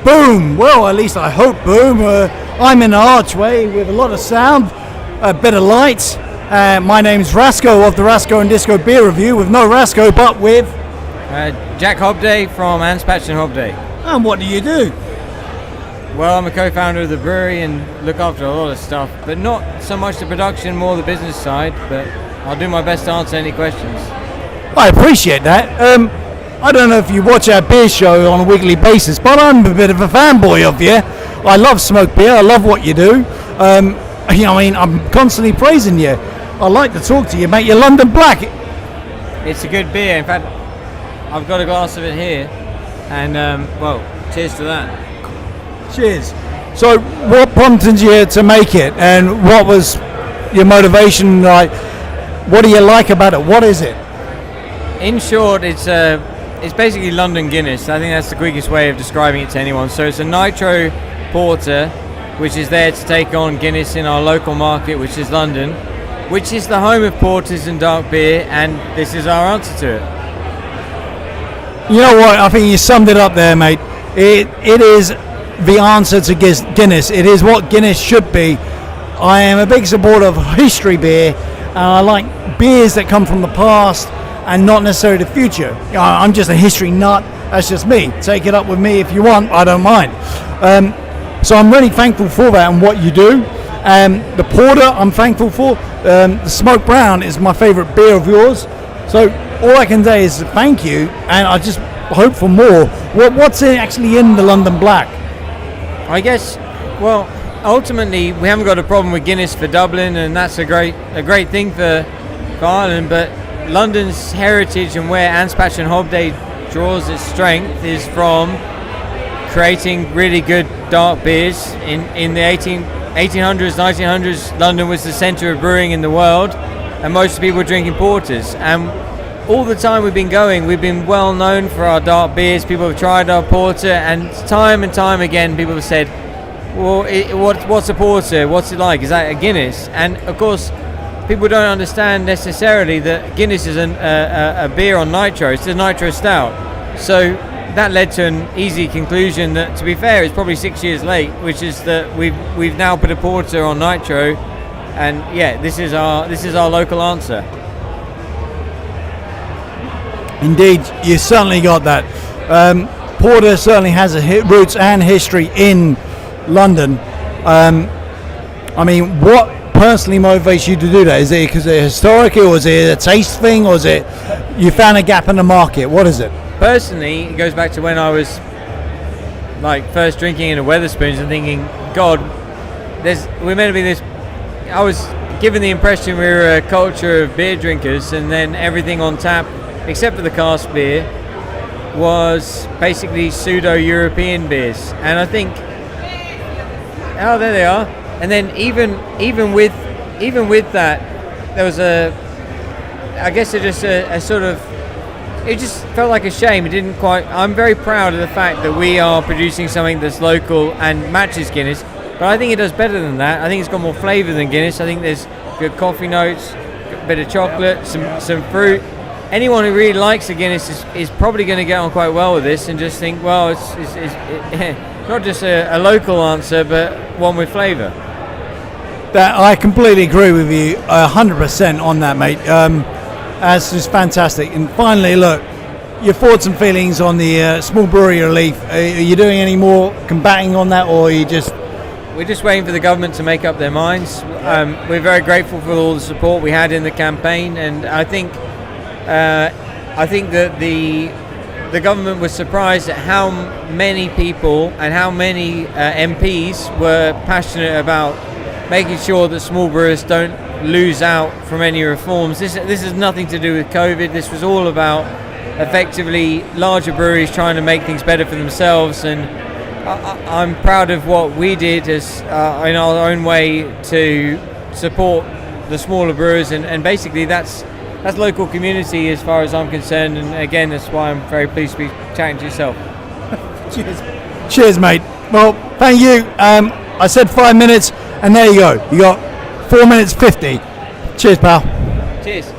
boom. Well, at least I hope boom. I'm in an archway with a lot of sound, a bit of light. My name's Rasco of the Rasco and Disco Beer Review, with no Rasco, but with... Jack Hobday from Anspach Hobday. And what do you do? Well, I'm a co-founder of the brewery and look after a lot of stuff, but not so much the production, more the business side, but I'll do my best to answer any questions. I appreciate that. I don't know if you watch our beer show on a weekly basis, but I'm a bit of a fanboy of you. I love smoked beer. I love what you do. I'm constantly praising you. I like to talk to you, mate. You're London Black. It's a good beer. In fact, I've got a glass of it here, and cheers to that. Cheers. So, what prompted you to make it, and what was your motivation? Like, what do you like about it? What is it? In short, it's basically London Guinness. I think that's the quickest way of describing it to anyone. So it's a nitro porter, which is there to take on Guinness in our local market, which is London, which is the home of porters and dark beer, and this is our answer to it. You know what? I think you summed it up there, mate. It is the answer to Guinness. It is what Guinness should be. I am a big supporter of history beer, and I like beers that come from the past and not necessarily the future. I'm just a history nut. That's just me. Take it up with me if you want. I don't mind. So I'm really thankful for that and what you do. The porter I'm thankful for. The smoked brown is my favourite beer of yours. So all I can say is thank you, and I just hope for more. What's actually in the London Black? I guess, well, ultimately we haven't got a problem with Guinness for Dublin, and that's a great thing for Ireland, but London's heritage and where Anspach Hobday draws its strength is from creating really good dark beers. In the 1800s, 1900s, London was the centre of brewing in the world, and most people were drinking porters. And all the time we've been well known for our dark beers. People have tried our porter, and time again people have said, well, what's a porter? What's it like? Is that a Guinness? And of course, people don't understand necessarily that Guinness is a beer on nitro. It's a nitro stout. So that led to an easy conclusion that, to be fair, it's probably 6 years late, which is that we've now put a porter on nitro, and yeah, this is our local answer. Indeed, you certainly got that. Porter certainly has roots and history in London. What personally motivates you to do that? Is it because it's historic, or is it a taste thing, or is it you found a gap in the market? What is it? Personally, it goes back to when I was first drinking in a Wetherspoons and thinking, God, we're meant to be this. I was given the impression we were a culture of beer drinkers, and then everything on tap, except for the cask beer, was basically pseudo-European beers. And I think, oh, there they are. And then even with that, there was a sort of, it just felt like a shame. It didn't quite. I'm very proud of the fact that we are producing something that's local and matches Guinness, but I think it does better than that. I think it's got more flavour than Guinness. I think there's good coffee notes, a bit of chocolate, some fruit. Anyone who really likes the Guinness is probably going to get on quite well with this and just think, well, it's not just a local answer, but one with flavour. That I completely agree with you 100% on that, mate. That's just fantastic. And finally, look, your thoughts and feelings on the small brewery relief. Are you doing any more combating on that, or are you just... We're just waiting for the government to make up their minds. We're very grateful for all the support we had in the campaign, and I think that the government was surprised at how many people and how many MPs were passionate about making sure that small brewers don't lose out from any reforms. This has nothing to do with COVID. This was all about effectively larger breweries trying to make things better for themselves, and I'm proud of what we did as in our own way to support the smaller brewers, and basically that's local community as far as I'm concerned, and again that's why I'm very pleased to be chatting to yourself. Cheers mate. Well, thank you. I said 5 minutes, and there you go. You got 4 minutes 50. Cheers, pal. Cheers.